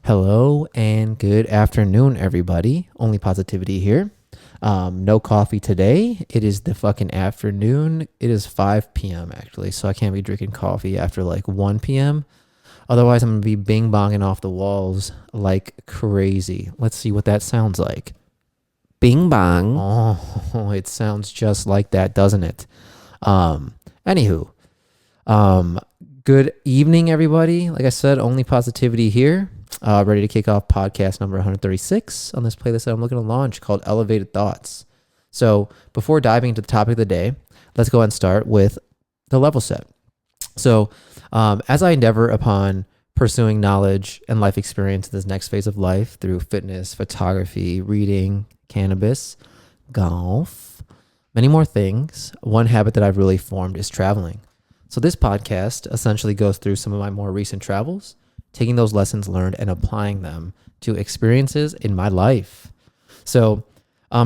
Hello and good afternoon, everybody. Only positivity here. No coffee today. It is the fucking afternoon. It is 5 p.m. actually, so I can't be drinking coffee after like 1 p.m. Otherwise, I'm gonna be bing bonging off the walls like crazy. Let's see what that sounds like. Bing bang. Oh, it sounds just like that, doesn't it? Anywho, um, good evening, everybody. Like I said, only positivity here. Ready to kick off podcast number 136 on this playlist that I'm looking to launch called Elevated Thoughts. So before diving into the topic of the day, let's go ahead and start with the level set. So as I endeavor upon pursuing knowledge and life experience in this next phase of life through fitness, photography, reading, cannabis, golf, many more things, one habit that I've really formed is traveling. So this podcast essentially goes through some of my more recent travels, taking those lessons learned and applying them to experiences in my life. So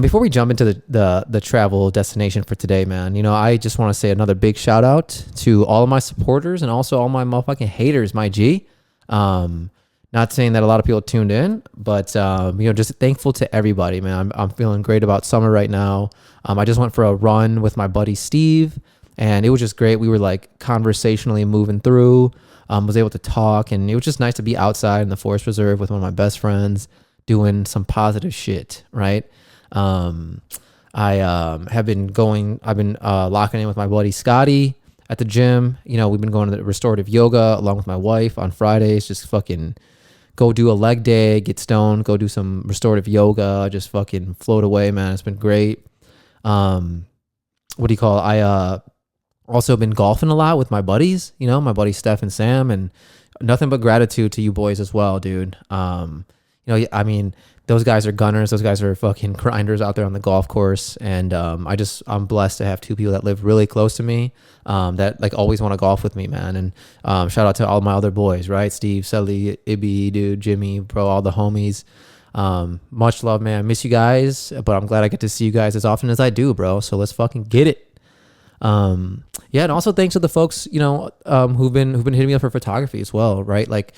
before we jump into the travel destination for today, man, I just want to say another big shout out to all of my supporters and also all my motherfucking haters, my G. Not saying that a lot of people tuned in, but just thankful to everybody, man. I'm feeling great about summer right now. I just went for a run with my buddy Steve, and it was just great. We were like conversationally moving through. Was able to talk, and it was just nice to be outside in the forest reserve with one of my best friends doing some positive shit, right? I've been locking in with my buddy Scotty at the gym. We've been going to the restorative yoga along with my wife on Fridays, just fucking go do a leg day, get stoned, go do some restorative yoga, just fucking float away, man. It's been great. I also been golfing a lot with my buddies, my buddies Steph and Sam, and nothing but gratitude to you boys as well, dude. Those guys are gunners. Those guys are fucking grinders out there on the golf course. And I'm blessed to have two people that live really close to me that like always want to golf with me, man. And shout out to all my other boys, right? Steve, Sully, Ibby, dude, Jimmy, bro, all the homies. Much love, man. Miss you guys, but I'm glad I get to see you guys as often as I do, bro. So let's fucking get it. And also thanks to the folks, who've been hitting me up for photography as well, right? Like,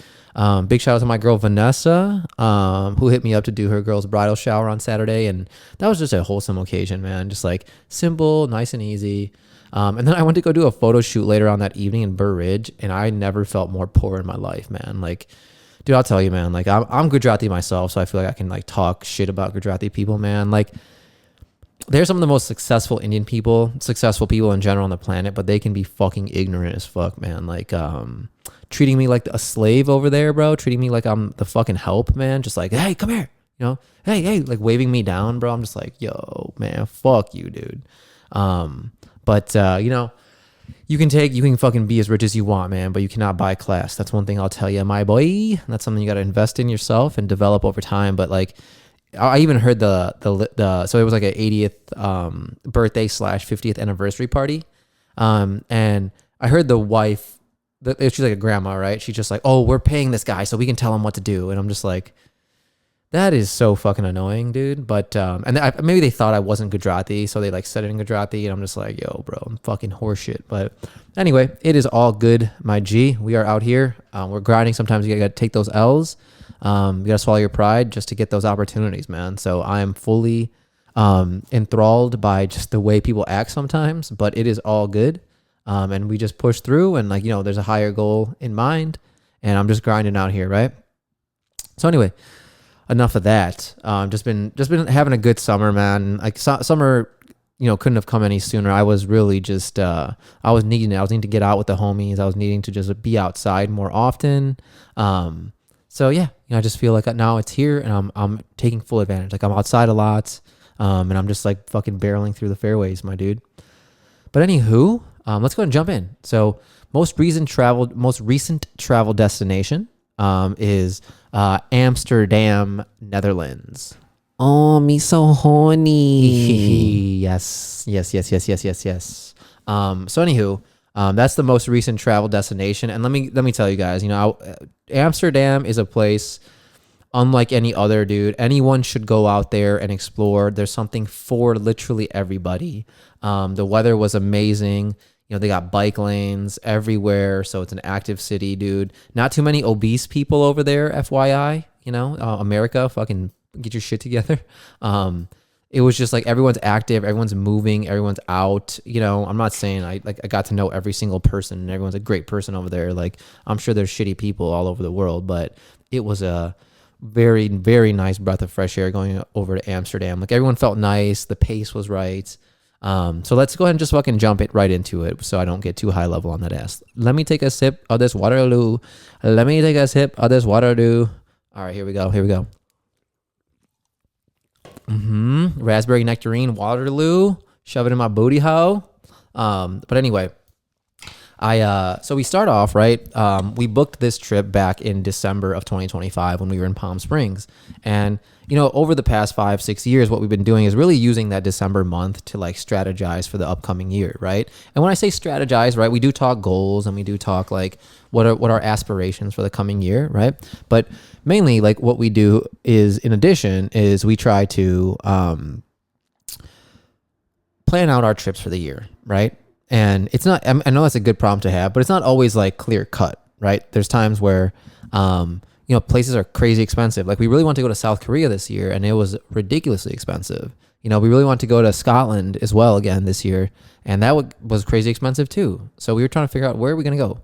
big shout out to my girl Vanessa, who hit me up to do her girl's bridal shower on Saturday, and that was just a wholesome occasion, man. Just like simple, nice and easy. And then I went to go do a photo shoot later on that evening in Burr Ridge, and I never felt more poor in my life, man. Like, dude, I'll tell you, man. Like, I'm Gujarati myself, so I feel like I can like talk shit about Gujarati people, man. Like, they're some of the most successful successful people in general on the planet, but they can be fucking ignorant as fuck, man. Like, treating me like a slave over there, bro. Treating me like I'm the fucking help, man. Just like, hey, come here. Hey, like waving me down, bro. I'm just like, yo, man, fuck you, dude. You can fucking be as rich as you want, man, but you cannot buy class. That's one thing I'll tell you, my boy. That's something you got to invest in yourself and develop over time. But like, I even heard so it was like an 80th birthday / 50th anniversary party, and I heard the wife, she's like a grandma, right? She's just like, oh, we're paying this guy so we can tell him what to do, and I'm just like, that is so fucking annoying, dude. But maybe they thought I wasn't Gujarati, so they like said it in Gujarati, and I'm just like, yo, bro, I'm fucking horseshit. But anyway, it is all good, my G. We are out here, we're grinding. Sometimes you gotta take those L's. You gotta swallow your pride just to get those opportunities, man. So I am fully enthralled by just the way people act sometimes, but it is all good. And we just push through, and like, there's a higher goal in mind, and I'm just grinding out here, right? So anyway, enough of that. Just been having a good summer, man. Like summer, couldn't have come any sooner. I was really just I was needing to get out with the homies. I was needing to just be outside more often. So yeah, I just feel like now it's here, and I'm taking full advantage. Like, I'm outside a lot, and I'm just like fucking barreling through the fairways, my dude. But anywho, let's go ahead and jump in. So most recent travel destination is Amsterdam, Netherlands. Oh, me so horny. Yes. So anywho, that's the most recent travel destination, and let me tell you guys, Amsterdam is a place unlike any other, dude. Anyone should go out there and explore. There's something for literally everybody. The weather was amazing. They got bike lanes everywhere, so it's an active city, dude. Not too many obese people over there, FYI. America, fucking get your shit together. It was just like everyone's active, everyone's moving, everyone's out. I'm not saying I got to know every single person and everyone's a great person over there. Like, I'm sure there's shitty people all over the world, but it was a very, very nice breath of fresh air going over to Amsterdam. Like, everyone felt nice, the pace was right. So let's go ahead and just fucking jump it right into it so I don't get too high level on that ass. Let me take a sip of this Waterloo. All right, here we go. Raspberry nectarine Waterloo. Shove it in my booty hole. But anyway, so we start off, right? We booked this trip back in December of 2025 when we were in Palm Springs. And, over the past 5-6 years, what we've been doing is really using that December month to like strategize for the upcoming year, right? And when I say strategize, right, we do talk goals and we do talk like what are aspirations for the coming year, right? But mainly like what we do is, in addition, is we try to plan out our trips for the year, right? And it's not, I know that's a good problem to have, but it's not always like clear cut, right? There's times where, places are crazy expensive. Like, we really want to go to South Korea this year and it was ridiculously expensive. We really want to go to Scotland as well again this year. And that was crazy expensive too. So we were trying to figure out where are we going to go.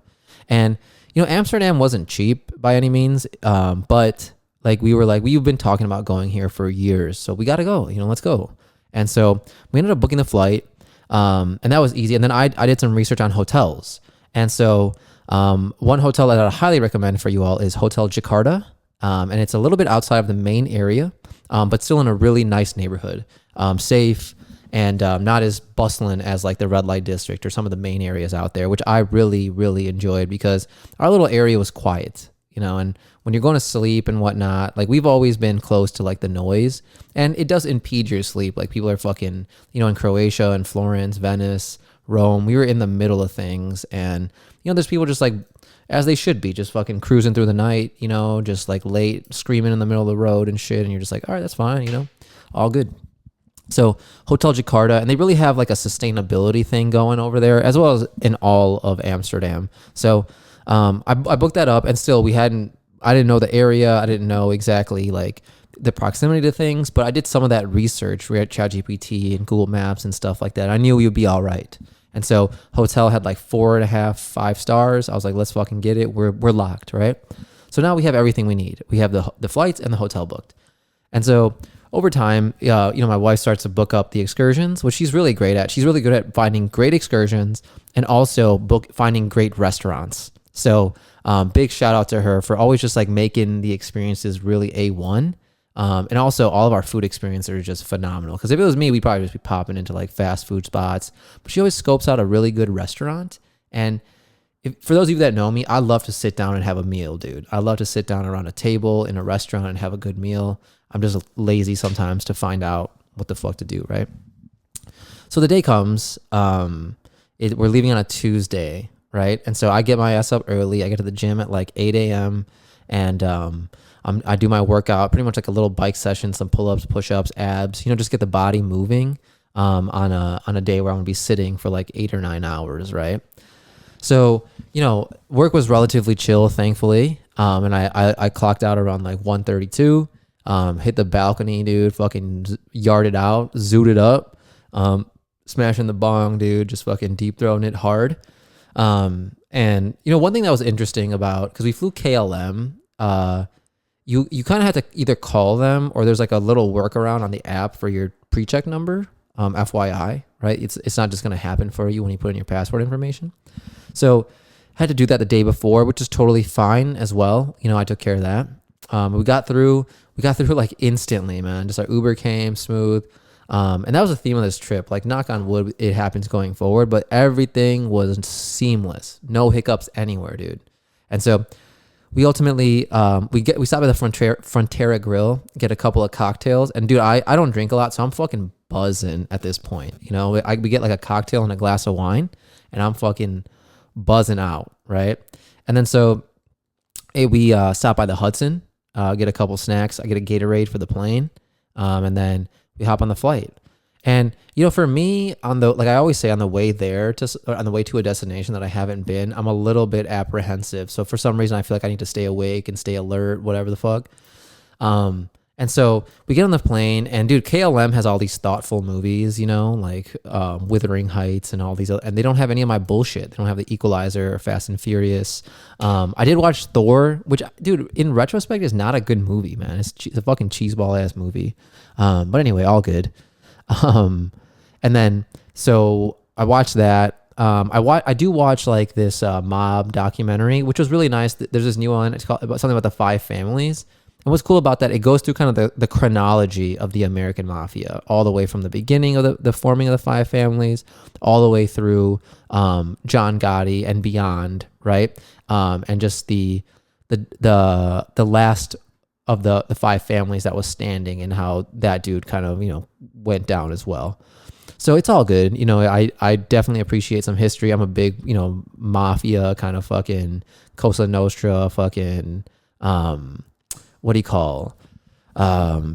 And, Amsterdam wasn't cheap by any means. But like, we were like, we've been talking about going here for years. So we got to go, let's go. And so we ended up booking the flight. And that was easy. And then I did some research on hotels. And so one hotel that I highly recommend for you all is Hotel Jakarta. And it's a little bit outside of the main area, but still in a really nice neighborhood, safe and not as bustling as like the red light district or some of the main areas out there, which I really, really enjoyed because our little area was quiet, and when you're going to sleep and whatnot, like, we've always been close to like the noise and it does impede your sleep. Like, people are fucking, in Croatia and Florence, Venice, Rome, we were in the middle of things and, there's people just like, as they should be, just fucking cruising through the night, just like late screaming in the middle of the road and shit. And you're just like, all right, that's fine, all good. So Hotel Jakarta, and they really have like a sustainability thing going over there as well as in all of Amsterdam. So I booked that up and still I didn't know the area. I didn't know exactly like the proximity to things, but I did some of that research. We had ChatGPT and Google Maps and stuff like that. I knew we would be all right. And so hotel had like 4.5, 5 stars. I was like, let's fucking get it. We're locked, right? So now we have everything we need. We have the flights and the hotel booked. And so over time, my wife starts to book up the excursions, which she's really great at. She's really good at finding great excursions and also finding great restaurants. So big shout out to her for always just like making the experiences really A1. And also all of our food experiences are just phenomenal. Because if it was me, we'd probably just be popping into like fast food spots. But she always scopes out a really good restaurant. And for those of you that know me, I love to sit down and have a meal, dude. I love to sit down around a table in a restaurant and have a good meal. I'm just lazy sometimes to find out what the fuck to do, right? So the day comes. We're leaving on a Tuesday, right? And so I get my ass up early. I get to the gym at like 8 a.m. And I do my workout, pretty much like a little bike session, some pull-ups, push-ups, abs, just get the body moving on a day where I'm gonna be sitting for like 8 or 9 hours, right? So, work was relatively chill, thankfully. And I clocked out around like 1:32, hit the balcony, dude, fucking yarded out, zooted up, smashing the bong, dude, just fucking deep throating it hard. And one thing that was interesting about, because we flew KLM, you kind of have to either call them or there's like a little workaround on the app for your pre-check number, FYI, right? It's not just going to happen for you when you put in your passport information. So had to do that the day before, which is totally fine as well. I took care of that. We got through like instantly, man. Just our Uber came smooth. And that was the theme of this trip. Like, knock on wood, it happens going forward, but everything was seamless. No hiccups anywhere, dude. And so we ultimately, we stop at the Frontera Grill, get a couple of cocktails. And dude, I don't drink a lot, so I'm fucking buzzing at this point. We get like a cocktail and a glass of wine and I'm fucking buzzing out. Right. And then so we stop by the Hudson, get a couple snacks. I get a Gatorade for the plane. And then we hop on the flight. And, for me, like I always say, on the way to a destination that I haven't been, I'm a little bit apprehensive. So for some reason, I feel like I need to stay awake and stay alert, whatever the fuck. And so we get on the plane, and dude, KLM has all these thoughtful movies, you know, like Wuthering Heights and all these, and they don't have any of my bullshit. They don't have The Equalizer or Fast and Furious. I did watch Thor, which, dude, in retrospect, is not a good movie, man. It's a fucking cheeseball ass movie. But anyway, all good. And then so I watched that. I do watch like this mob documentary, which was really nice. There's this new one. It's called about something about the five families. And what's cool about that, it goes through kind of the chronology of the American mafia, all the way from the beginning of the forming of the five families, all the way through John Gotti and beyond, right? And just the last of the five families that was standing, and how that dude kind of, you know, went down as well. So it's all good. You know, I definitely appreciate some history. I'm a big, you know, mafia kind of fucking Cosa Nostra fucking what do you call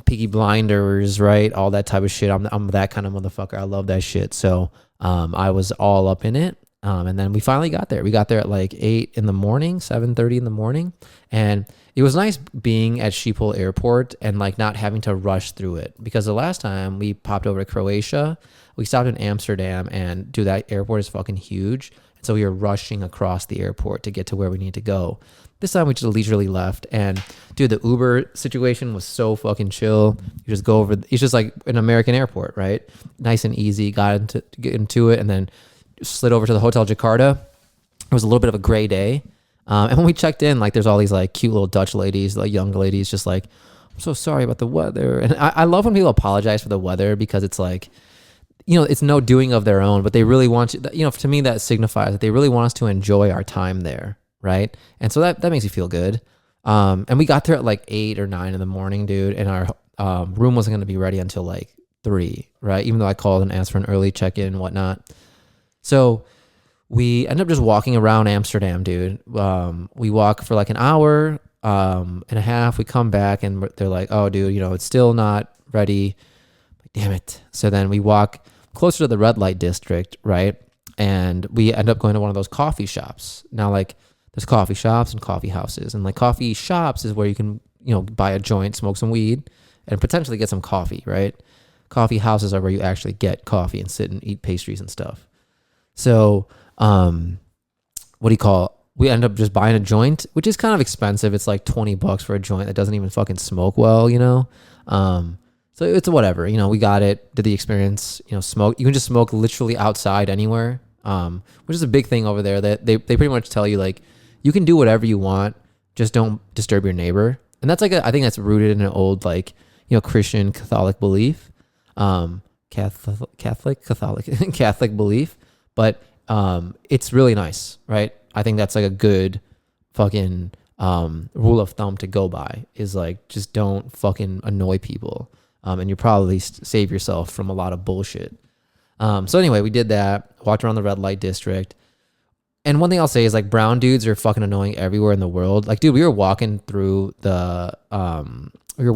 Peaky Blinders, right? All that type of shit. I'm that kind of motherfucker. I love that shit. So I was all up in it. And then we finally got there. We got there at like 8 in the morning, 7:30 in the morning. And it was nice being at Schiphol Airport and like not having to rush through it, because the last time we popped over to Croatia, we stopped in Amsterdam, and dude, that airport is fucking huge. And so we were rushing across the airport to get to where we need to go. This time we just leisurely left, and dude, the Uber situation was so fucking chill. You just go over, it's just like an American airport, right? Nice and easy. Get into it, and then slid over to the Hotel Jakarta. It was a little bit of a gray day. And when we checked in, like there's all these like cute little Dutch ladies, like young ladies, just like, I'm so sorry about the weather. And I love when people apologize for the weather, because it's like, you know, it's no doing of their own, but they really want you know, to me that signifies that they really want us to enjoy our time there. Right. And so that makes you feel good. And we got there at like 8 or 9 in the morning, dude. And our room wasn't going to be ready until like 3. Right. Even though I called and asked for an early check-in and whatnot. So we ended up just walking around Amsterdam, dude. We walk for like an hour and a half. We come back and they're like, oh, dude, you know, it's still not ready. Like, damn it. So then we walk closer to the red light district. Right. And we end up going to one of those coffee shops. Now, like, there's coffee shops and coffee houses, and like coffee shops is where you can, you know, buy a joint, smoke some weed, and potentially get some coffee, right? Coffee houses are where you actually get coffee and sit and eat pastries and stuff. So, we end up just buying a joint, which is kind of expensive. It's like $20 for a joint that doesn't even fucking smoke well, you know? So it's whatever, you know, we got it, did the experience, you know, smoke. You can just smoke literally outside anywhere, which is a big thing over there, that they pretty much tell you like, you can do whatever you want, just don't disturb your neighbor. And that's like I think that's rooted in an old, like, you know, Christian Catholic belief, Catholic belief. But it's really nice, right? I think that's like a good fucking rule of thumb to go by, is like, just don't fucking annoy people, and you probably save yourself from a lot of bullshit. So anyway, we did that, walked around the red light district. And one thing I'll say is like, brown dudes are fucking annoying everywhere in the world. Like, dude, we were walking through the red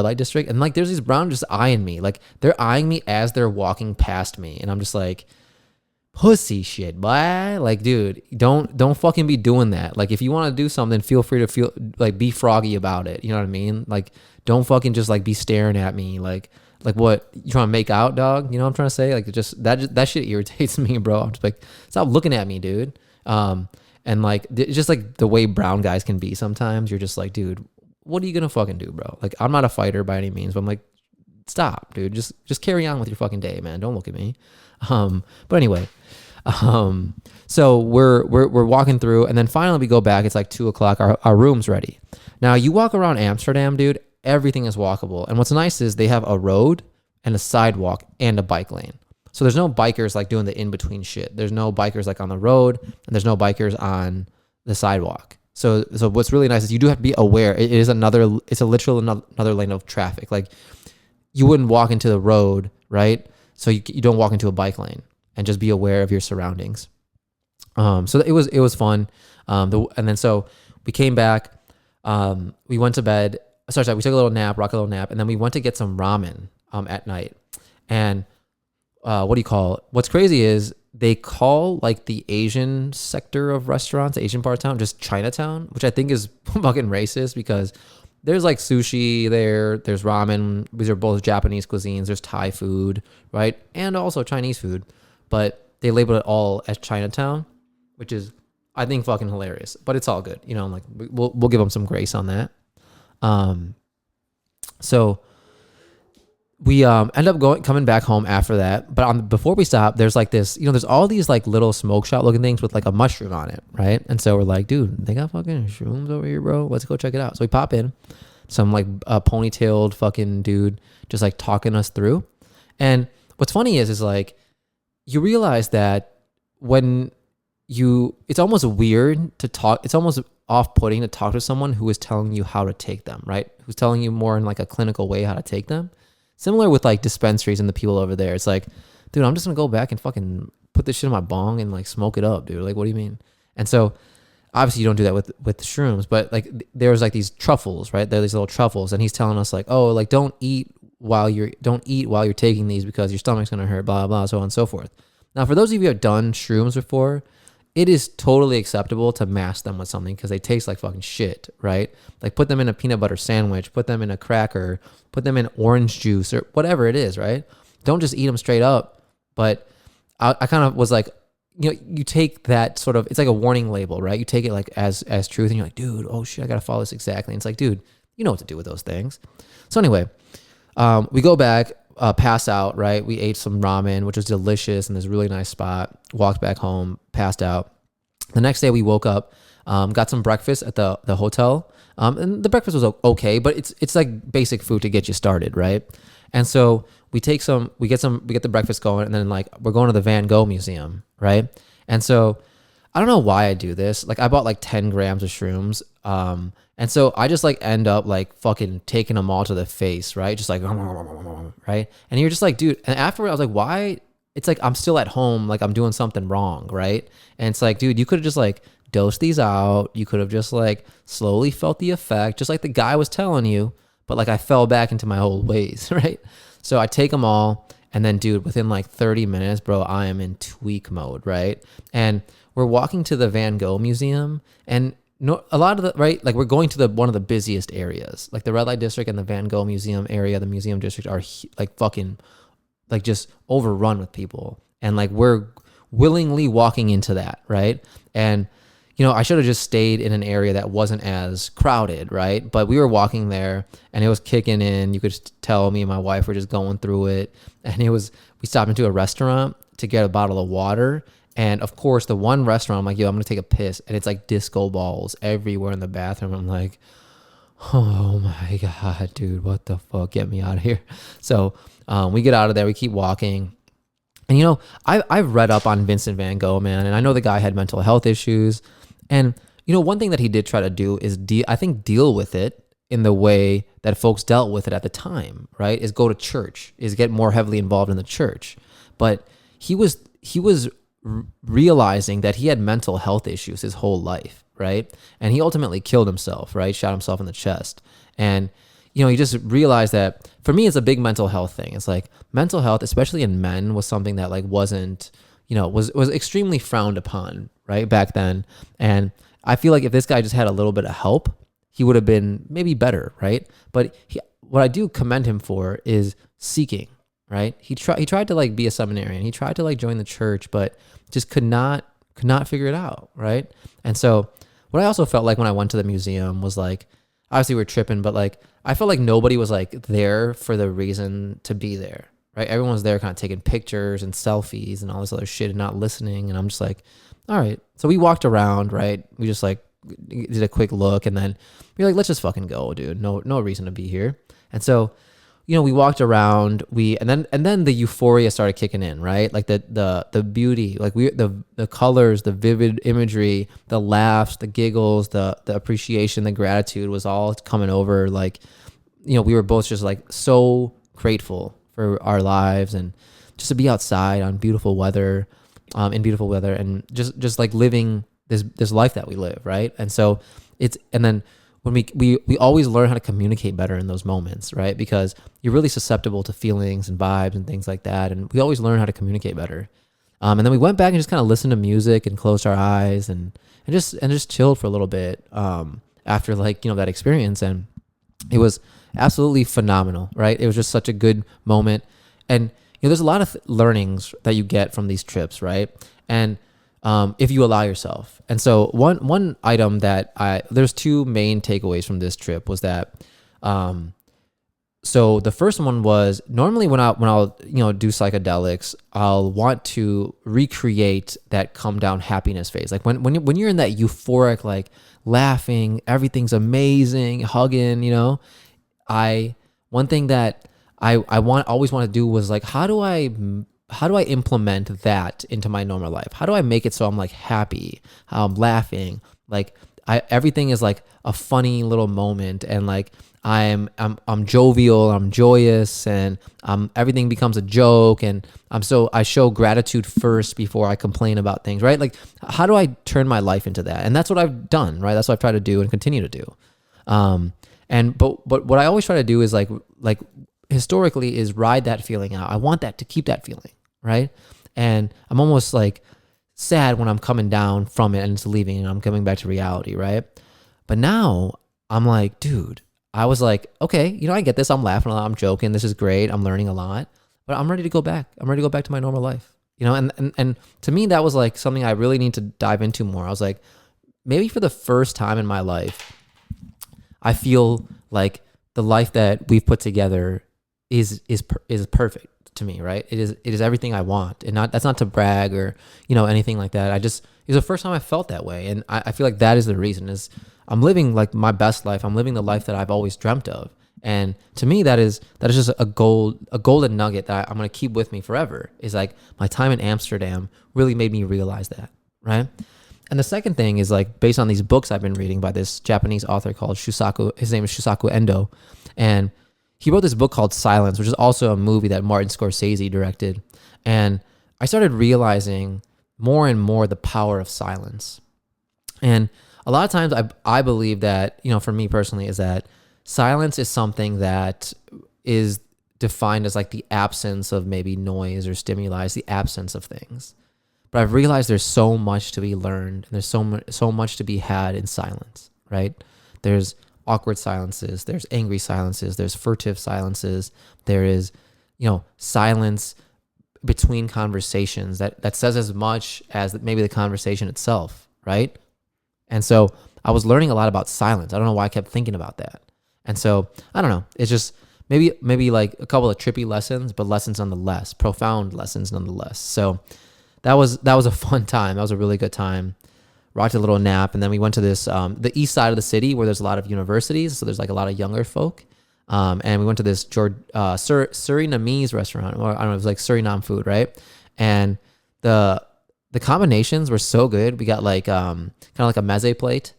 light district, and like there's these brown just eyeing me. Like, they're eyeing me as they're walking past me, and I'm just like, pussy shit, boy. Like, dude, don't fucking be doing that. Like, if you want to do something, feel free to be froggy about it. You know what I mean? Like, don't fucking just like be staring at me like what, you trying to make out, dog? You know what I'm trying to say? Like, that shit irritates me, bro. I'm just like, stop looking at me, dude. And like, it's just like the way brown guys can be sometimes. You're just like, dude, what are you gonna fucking do, bro? Like, I'm not a fighter by any means, but I'm like, stop, dude. Just carry on with your fucking day, man. Don't look at me. But anyway, so we're walking through, and then finally we go back. It's like 2:00. Our room's ready. Now you walk around Amsterdam, dude. Everything is walkable. And what's nice is they have a road and a sidewalk and a bike lane. So there's no bikers like doing the in-between shit. There's no bikers like on the road, and there's no bikers on the sidewalk. So what's really nice is you do have to be aware. It's a literal another lane of traffic. Like, you wouldn't walk into the road, right? So you don't walk into a bike lane, and just be aware of your surroundings. So it was fun. And then so we came back, we went to bed. Sorry, we took a little nap, and then we went to get some ramen at night. And what's crazy is they call like the Asian sector of restaurants, Asian part of town, just Chinatown, which I think is fucking racist because there's like sushi there, there's ramen. These are both Japanese cuisines. There's Thai food, right? And also Chinese food. But they label it all as Chinatown, which is, I think, fucking hilarious. But it's all good. You know, like we'll give them some grace on that. So we end up coming back home after that. But before we stop, there's like this, you know, there's all these like little smoke shop looking things with like a mushroom on it, right? And so we're like, dude, they got fucking shrooms over here, bro. Let's go check it out. So we pop in, some like ponytailed fucking dude just like talking us through. And what's funny is like you realize that when it's almost weird to talk. It's almost off-putting to talk to someone who is telling you how to take them, right? Who's telling you more in like a clinical way how to take them. Similar with like dispensaries and the people over there. It's like, dude, I'm just gonna go back and fucking put this shit in my bong and like smoke it up, dude. Like, what do you mean? And so obviously you don't do that with shrooms, but like there's like these truffles, right? There are these little truffles, and he's telling us like, oh, like don't eat while you're taking these because your stomach's gonna hurt, blah blah, so on and so forth. Now, for those of you who have done shrooms before, it is totally acceptable to mask them with something because they taste like fucking shit, right? Like put them in a peanut butter sandwich, put them in a cracker, put them in orange juice or whatever it is, right? Don't just eat them straight up. But I kind of was like, you know, you take that sort of, it's like a warning label, right? You take it like as truth and you're like, dude, oh shit, I got to follow this exactly. And it's like, dude, you know what to do with those things. So anyway, we go back, pass out, right? We ate some ramen, which was delicious in this really nice spot, walked back home, passed out. The next day we woke up, got some breakfast at the hotel. And the breakfast was okay, but it's like basic food to get you started, right? And so we get the breakfast going, and then like we're going to the Van Gogh Museum, right? And so I don't know why I do this. Like I bought like 10 grams of shrooms. And so I just like end up like fucking taking them all to the face, right? Just like, right? And you're just like, dude, and afterward I was like, why? It's like, I'm still at home. Like I'm doing something wrong, right? And it's like, dude, you could have just like dosed these out. You could have just like slowly felt the effect, just like the guy was telling you, but like I fell back into my old ways, right? So I take them all. And then, dude, within like 30 minutes, bro, I am in tweak mode, right? And we're walking to the Van Gogh Museum, and a lot of the, right, like we're going to one of the busiest areas, like the red light district and the Van Gogh Museum area, the museum district are like fucking like just overrun with people. And like we're willingly walking into that, right? And you know, I should have just stayed in an area that wasn't as crowded, right? But we were walking there and it was kicking in. You could tell me and my wife were just going through it. And we stopped into a restaurant to get a bottle of water. And of course, the one restaurant, I'm like, yo, I'm going to take a piss. And it's like disco balls everywhere in the bathroom. I'm like, oh my God, dude, what the fuck? Get me out of here. So we get out of there. We keep walking. And, you know, I've read up on Vincent van Gogh, man. And I know the guy had mental health issues. And, you know, one thing that he did try to do is deal with it in the way that folks dealt with it at the time, right? Is go to church, is get more heavily involved in the church. But he was realizing that he had mental health issues his whole life, right? And he ultimately killed himself, right? Shot himself in the chest. And, you know, he just realized that, for me, it's a big mental health thing. It's like mental health, especially in men, was something that like wasn't, you know, was extremely frowned upon, right, back then. And I feel like if this guy just had a little bit of help, he would have been maybe better, right? But what I do commend him for is seeking, right? He tried to like be a seminarian. He tried to like join the church, but just could not figure it out, right? And so what I also felt like when I went to the museum was like, obviously we're tripping, but like I felt like nobody was like there for the reason to be there, right? Everyone was there kind of taking pictures and selfies and all this other shit and not listening. And I'm just like, all right. So we walked around, right? We just like did a quick look, and then we were like, let's just fucking go, dude. No reason to be here. And so, you know, we walked around, and then the euphoria started kicking in, right? Like the beauty, like the colors, the vivid imagery, the laughs, the giggles, the appreciation, the gratitude was all coming over. Like, you know, we were both just like so grateful for our lives and just to be outside on beautiful weather, in beautiful weather, and just like living this life that we live, right? And so and then when we always learn how to communicate better in those moments, right? Because you're really susceptible to feelings and vibes and things like that, and we always learn how to communicate better. And then we went back and just kind of listened to music and closed our eyes and just chilled for a little bit after like, that experience. And it was absolutely phenomenal, right? It was just such a good moment. And, there's a lot of learnings that you get from these trips, right? And if you allow yourself. And so one item that there's two main takeaways from this trip was that, so the first one was normally when I'll do psychedelics, I'll want to recreate that come down happiness phase. Like when you're in that euphoric, like laughing, everything's amazing, hugging, one thing that I always want to do was like, how do I implement that into my normal life? How do I make it so I'm like happy, how I'm laughing, like everything is like a funny little moment, and like I'm jovial, I'm joyous, and everything becomes a joke, and I show gratitude first before I complain about things, right? Like, how do I turn my life into that? And that's what I've done, right? That's what I've tried to do and continue to do. But what I always try to do is like historically is ride that feeling out. I want that to keep that feeling, right? And I'm almost like sad when I'm coming down from it and it's leaving and I'm coming back to reality, right? But now I'm like, dude, I was like, okay, I get this. I'm laughing a lot. I'm joking. This is great. I'm learning a lot, but I'm ready to go back. I'm ready to go back to my normal life, and to me, that was like something I really need to dive into more. I was like, maybe for the first time in my life, I feel like the life that we've put together is perfect to me, right? It is everything I want, and that's not to brag or anything like that. It was the first time I felt that way, and I feel like that is the reason. Is I'm living like my best life. I'm living the life that I've always dreamt of, and to me, that is just a golden nugget that I'm gonna keep with me forever. Is like my time in Amsterdam really made me realize that, right? And the second thing is like based on these books I've been reading by this Japanese author called Shusaku. His name is Shusaku Endo, and he wrote this book called Silence, which is also a movie that Martin Scorsese directed. And I started realizing more and more the power of silence. And a lot of times I believe that, for me personally, is that silence is something that is defined as like the absence of maybe noise or stimuli, it's the absence of things. But I've realized there's so much to be learned, and there's so much to be had in silence, right? There's awkward silences, there's angry silences, there's furtive silences, there is, silence between conversations that says as much as maybe the conversation itself, right? And so I was learning a lot about silence. I don't know why I kept thinking about that. And so, I don't know, it's just maybe like a couple of trippy lessons, but lessons nonetheless, profound lessons nonetheless. So that was a fun time. That was a really good time. Rocked a little nap, and then we went to this the east side of the city where there's a lot of universities, so there's like a lot of younger folk, and we went to this Surinamese restaurant, or I don't know, it was like Suriname food, right? And the combinations were so good. We got like kind of like a meze plate.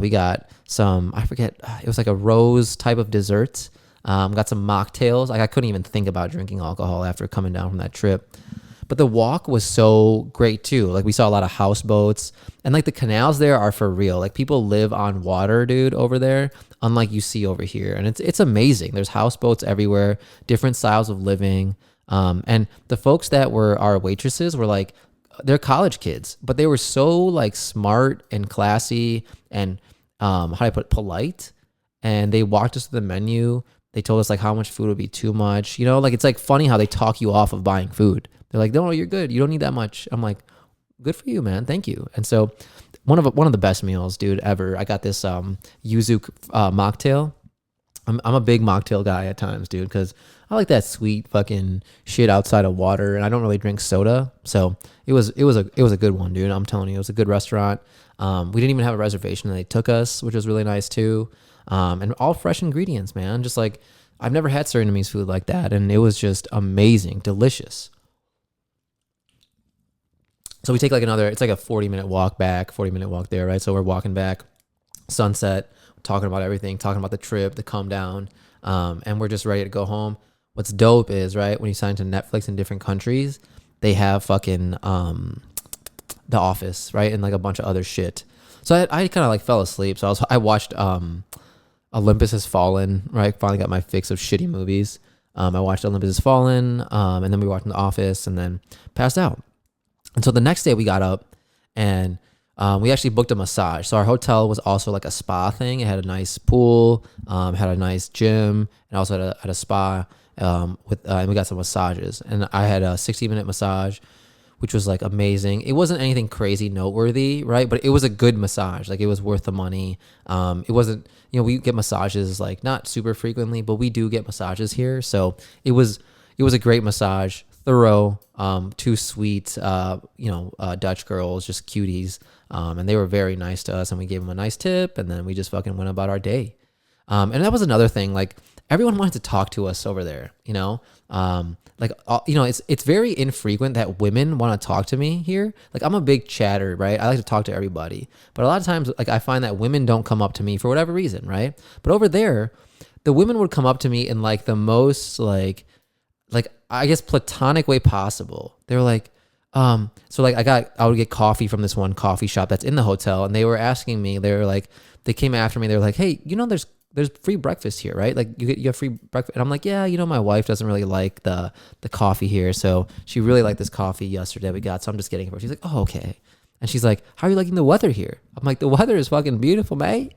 We got some, I forget, it was like a rose type of dessert. Got some mocktails. Like I couldn't even think about drinking alcohol after coming down from that trip. But the walk was so great too. Like we saw a lot of houseboats, and like the canals there are for real. Like people live on water, dude, over there, unlike you see over here. And it's amazing. There's houseboats everywhere, different styles of living. And the folks that were our waitresses were like, they're college kids, but they were so like smart and classy and how do I put it, polite. And they walked us to the menu. They told us like how much food would be too much. Like it's like funny how they talk you off of buying food. They're like, no, you're good. You don't need that much. I'm like, good for you, man. Thank you. And so one of the best meals, dude, ever. I got this yuzu mocktail. I'm a big mocktail guy at times, dude, because I like that sweet fucking shit outside of water, and I don't really drink soda. So it was a good one, dude. I'm telling you, it was a good restaurant. We didn't even have a reservation, and they took us, which was really nice too. And all fresh ingredients, man. Just like I've never had Surinamese food like that, and it was just amazing, delicious. So we take like it's like a 40-minute walk back, 40-minute walk there, right? So we're walking back, sunset, talking about everything, talking about the trip, the come down, and we're just ready to go home. What's dope is, right, when you sign to Netflix in different countries, they have fucking The Office, right, and like a bunch of other shit. So I kind of like fell asleep. So I watched Olympus Has Fallen, right? Finally got my fix of shitty movies. I watched Olympus Has Fallen, and then we watched The Office, and then passed out. And so the next day we got up and we actually booked a massage. So our hotel was also like a spa thing. It had a nice pool, had a nice gym, and also had a spa and we got some massages. And I had a 60-minute massage, which was like amazing. It wasn't anything crazy noteworthy, right? But it was a good massage. Like it was worth the money. It wasn't, we get massages like not super frequently, but we do get massages here. So it was a great massage, thorough, two sweet, Dutch girls, just cuties. And they were very nice to us, and we gave them a nice tip, and then we just fucking went about our day. And that was another thing. Like everyone wanted to talk to us over there, it's very infrequent that women want to talk to me here. Like I'm a big chatter, right? I like to talk to everybody, but a lot of times, like I find that women don't come up to me for whatever reason, right? But over there, the women would come up to me in like the most like I guess platonic way possible. They were like, so like I would get coffee from this one coffee shop that's in the hotel, and they were asking me, they came after me, they were like, hey, there's free breakfast here, right? Like you have free breakfast. And I'm like, yeah, my wife doesn't really like the coffee here. So she really liked this coffee yesterday we got. So I'm just getting it for her. She's like, oh, okay. And she's like, how are you liking the weather here? I'm like, the weather is fucking beautiful, mate.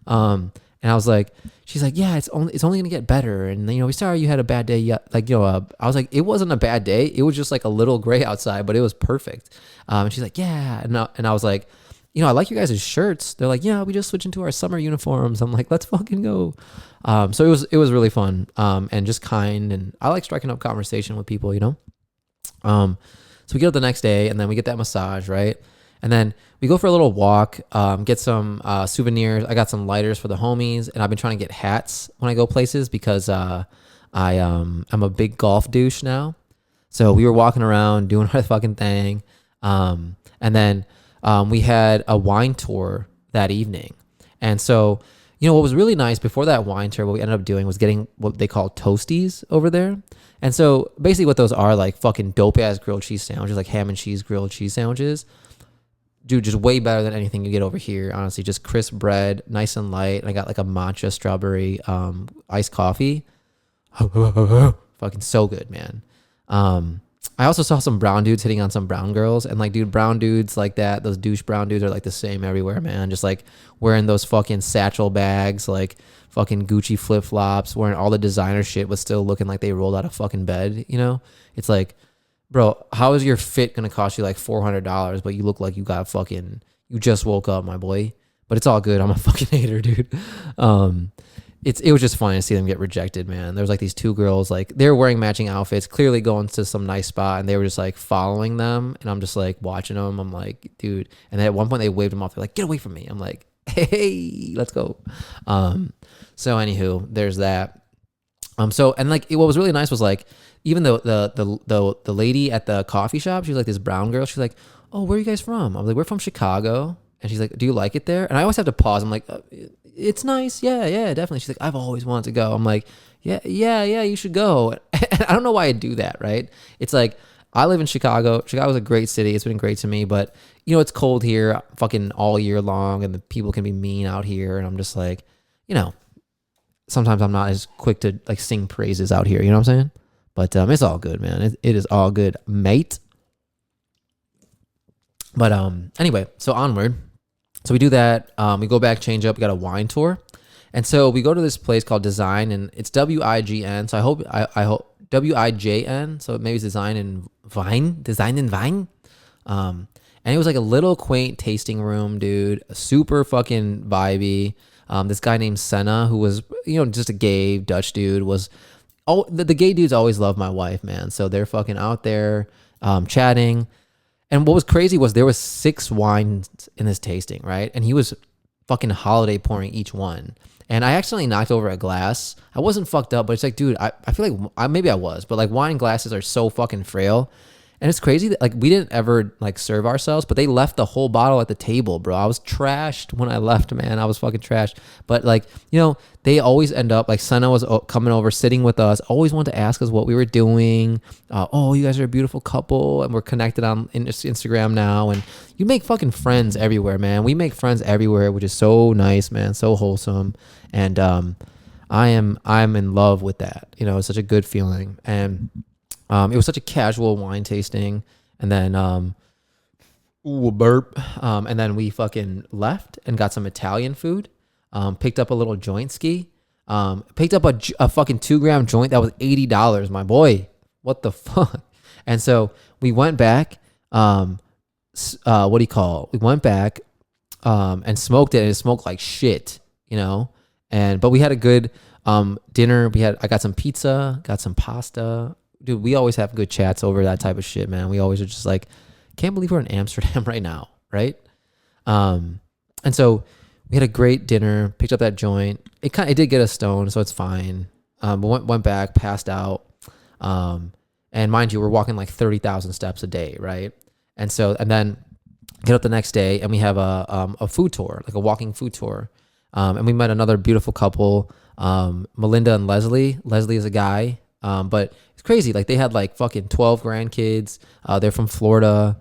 And I was like, she's like, yeah, it's only going to get better. And we sorry you had a bad day. Yeah. I was like, it wasn't a bad day. It was just like a little gray outside, but it was perfect. And she's like, yeah. And I was like, I like you guys' shirts. They're like, yeah, we just switched into our summer uniforms. I'm like, let's fucking go. So it was really fun. And just kind, and I like striking up conversation with people, So we get up the next day, and then we get that massage, right? And then we go for a little walk, get some souvenirs. I got some lighters for the homies, and I've been trying to get hats when I go places because I'm a big golf douche now. So we were walking around doing our fucking thing, and then we had a wine tour that evening. And so, what was really nice before that wine tour, what we ended up doing was getting what they call toasties over there. And so basically what those are, like fucking dope ass grilled cheese sandwiches, like ham and cheese grilled cheese sandwiches. Dude, just way better than anything you get over here. Honestly, just crisp bread, nice and light. And I got like a matcha strawberry iced coffee. Fucking so good, man. I also saw some brown dudes hitting on some brown girls, and like, dude, brown dudes like that, those douche brown dudes are like the same everywhere, man. Just like wearing those fucking satchel bags, like fucking Gucci flip flops, wearing all the designer shit, but still looking like they rolled out of fucking bed. It's like, bro, how is your fit gonna cost you like $400, but you look like you just woke up, my boy? But it's all good. I'm a fucking hater, dude. It was just funny to see them get rejected, man. There was like these two girls, like they were wearing matching outfits, clearly going to some nice spot, and they were just like following them, and I'm just like watching them. I'm like, dude. And then at one point they waved them off. They're like, get away from me. I'm like, hey, let's go. So anywho, there's that. And like what was really nice was like, even though the lady at the coffee shop, she was like this brown girl. She's like, oh, where are you guys from? I was like, we're from Chicago. And she's like, do you like it there? And I always have to pause. I'm like, it's nice. Yeah, definitely. She's like, I've always wanted to go. I'm like, yeah, you should go. And I don't know why I do that, right? It's like, I live in Chicago. Chicago's a great city. It's been great to me, but it's cold here fucking all year long, and the people can be mean out here. And I'm just like, sometimes I'm not as quick to like sing praises out here. You know what I'm saying? But it's all good, man. It is all good, mate. But anyway, so onward. So we do that. We go back, change up. We got a wine tour, and so we go to this place called Design, and it's WIGN. So I hope WIJN. So maybe it's Design and Vine. And it was like a little quaint tasting room, dude. Super fucking vibey. This guy named Senna, who was just a gay Dutch dude, was. Oh, the gay dudes always love my wife, man. So they're fucking out there chatting. And what was crazy was there was 6 wines in this tasting, right? And he was fucking holiday pouring each one. And I accidentally knocked over a glass. I wasn't fucked up, but it's like, dude, I feel like maybe I was, but like wine glasses are so fucking frail. And it's crazy that like we didn't ever like serve ourselves, but they left the whole bottle at the table, bro. I was trashed when I left, man. I was fucking trashed. But like, they always end up like Senna was coming over, sitting with us, always wanted to ask us what we were doing. Oh, you guys are a beautiful couple, and we're connected on Instagram now. And you make fucking friends everywhere, man. We make friends everywhere, which is so nice, man. So wholesome. And I'm in love with that. It's such a good feeling. And it was such a casual wine tasting. And then Ooh, a burp. And then we fucking left and got some Italian food. Picked up a little joint ski. Picked up a fucking 2 gram joint that was $80, my boy. What the fuck? And so we went back. What do you call? We went back and smoked it, and it smoked like shit, you know. But we had a good dinner. I got some pizza, got some pasta. Dude, we always have good chats over that type of shit, man. We always are just like, can't believe we're in Amsterdam right now, right? And so we had a great dinner, picked up that joint. It did get us stoned, so it's fine. But went back, passed out. And mind you, we're walking like 30,000 steps a day, right? And then get up the next day, and we have a food tour, like a walking food tour. And we met another beautiful couple, Melinda and Leslie. Leslie is a guy, but it's crazy. Like they had like fucking 12 grandkids. They're from Florida.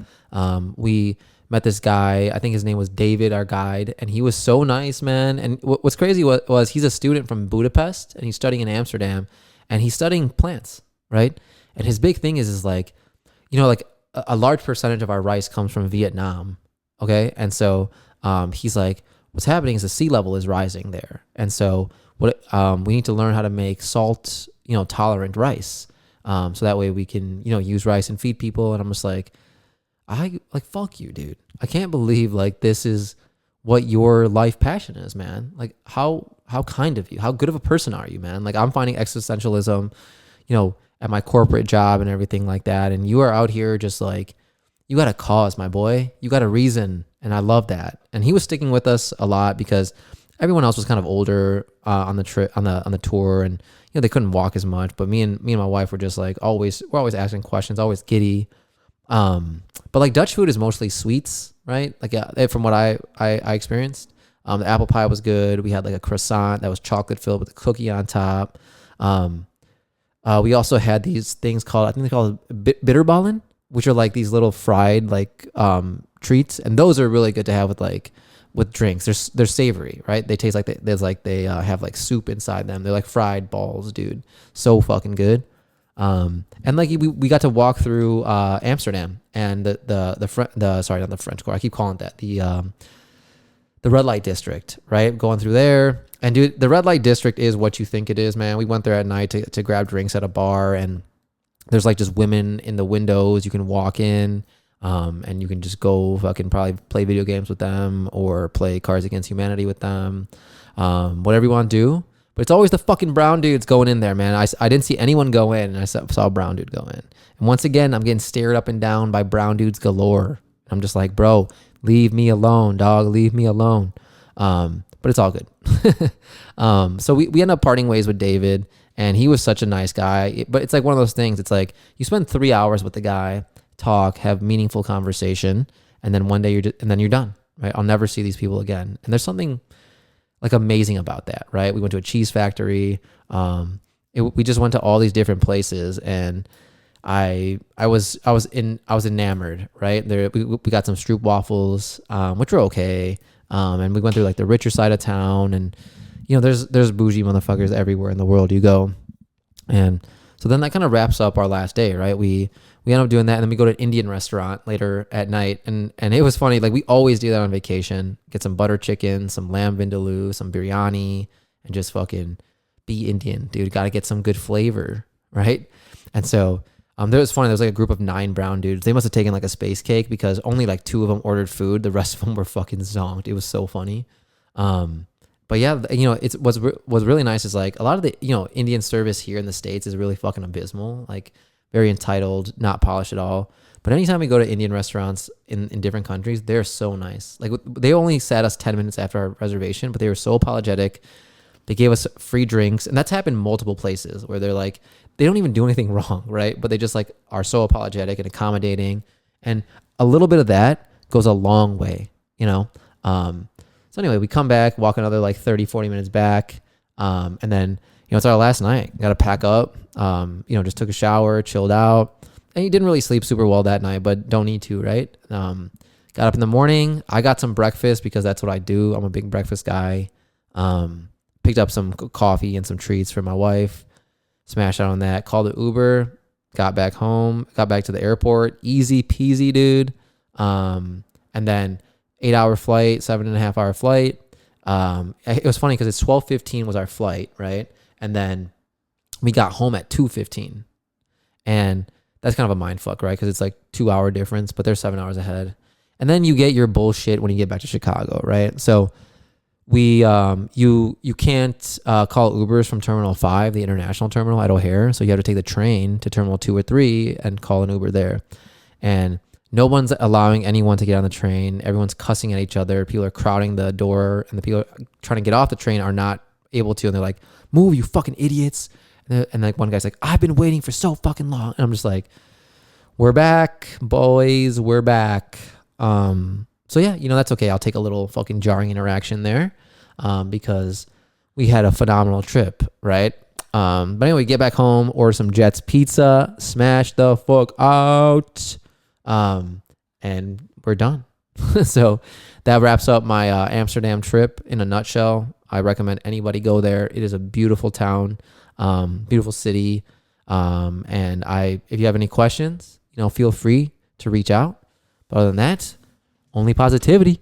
We met this guy. I think his name was David, our guide, and he was so nice, man. And what's crazy was he's a student from Budapest, and he's studying in Amsterdam, and he's studying plants, right? And his big thing is like, you know, like a large percentage of our rice comes from Vietnam. Okay. And so, he's like, what's happening is the sea level is rising there. And so we need to learn how to make salt, you know, tolerant rice. So that way we can, you know, use rice and feed people. And I'm just like, fuck you, dude. I can't believe like this is what your life passion is, man. Like how kind of you, how good of a person are you, man? Like I'm finding existentialism, you know, at my corporate job and everything like that. And you are out here just like, you got a cause, my boy. You got a reason. And I love that. And he was sticking with us a lot because everyone else was kind of older on the trip, on the tour. And, you know, they couldn't walk as much. But me and my wife were just like we're always asking questions, always giddy. But like Dutch food is mostly sweets, right? Like from what I experienced. The apple pie was good. We had like a croissant that was chocolate filled with a cookie on top. We also had these things called, I think they call it bitterballen, which are like these little fried like treats, and those are really good to have with drinks. They're savory, right? They taste like they have like soup inside them. They're like fried balls, dude. So fucking good. And like we got to walk through Amsterdam and sorry, not the French Quarter. I keep calling it that, the red light district, right? Going through there. And dude, the red light district is what you think it is, man. We went there at night to grab drinks at a bar, and there's like just women in the windows. You can walk in, and you can just go fucking probably play video games with them or play Cards Against Humanity with them. Whatever you want to do. But it's always the fucking brown dudes going in there, man. I didn't see anyone go in, and I saw a brown dude go in. And once again, I'm getting stared up and down by brown dudes galore. I'm just like, bro, leave me alone, dog. Leave me alone. But it's all good. So we end up parting ways with David, and he was such a nice guy. But it's like one of those things. It's like you spend 3 hours with the guy, talk, have meaningful conversation, and then one day you're done. Right? I'll never see these people again. And there's something like amazing about that, right? We went to a cheese factory. We just went to all these different places, and I was enamored, right? There we got some Stroop waffles, which were okay. And we went through like the richer side of town, and you know, there's bougie motherfuckers everywhere in the world you go. And so then that kind of wraps up our last day, right? We end up doing that, and then we go to an Indian restaurant later at night, and it was funny. Like we always do that on vacation. Get some butter chicken, some lamb vindaloo, some biryani, and just fucking be Indian, dude. Got to get some good flavor, right? And so there was funny. There was like a group of 9 brown dudes. They must have taken like a space cake because only like 2 of them ordered food. The rest of them were fucking zonked. It was so funny. But yeah, you know, what's really nice is like a lot of the, you know, Indian service here in the States is really fucking abysmal. Like very entitled, not polished at all. But anytime we go to Indian restaurants in different countries, they're so nice. Like they only sat us 10 minutes after our reservation, but they were so apologetic. They gave us free drinks, and that's happened multiple places where they're like, they don't even do anything wrong, right? But they just like are so apologetic and accommodating, and a little bit of that goes a long way, you know? So anyway, we come back, walk another like 30, 40 minutes back. And then, you know, it's our last night. Got to pack up, you know, just took a shower, chilled out. And you didn't really sleep super well that night, but don't need to, right? Got up in the morning. I got some breakfast because that's what I do. I'm a big breakfast guy. Picked up some coffee and some treats for my wife. Smashed out on that. Called an Uber. Got back home. Got back to the airport. Easy peasy, dude. and then 8 hour flight, 7.5 hour flight. It was funny because it's 12:15 was our flight, right? And then we got home at 2:15, and that's kind of a mind fuck, right? Because it's like 2 hour difference, but they're 7 hours ahead. And then you get your bullshit when you get back to Chicago, right? So we you can't call Ubers from Terminal 5, the international terminal at O'Hare. So you have to take the train to Terminal 2 or 3 and call an Uber there. And no one's allowing anyone to get on the train. Everyone's cussing at each other. People are crowding the door, and the people trying to get off the train are not able to. And they're like, "Move, you fucking idiots!" And like one guy's like, "I've been waiting for so fucking long." And I'm just like, "We're back, boys. We're back." So yeah, that's okay. I'll take a little fucking jarring interaction there, because we had a phenomenal trip, right? But anyway, get back home, order some Jets pizza, smash the fuck out, and we're done. So that wraps up my Amsterdam trip in a nutshell. I recommend anybody go there. It is a beautiful town, beautiful city, and if you have any questions, feel free to reach out. But other than that, only positivity.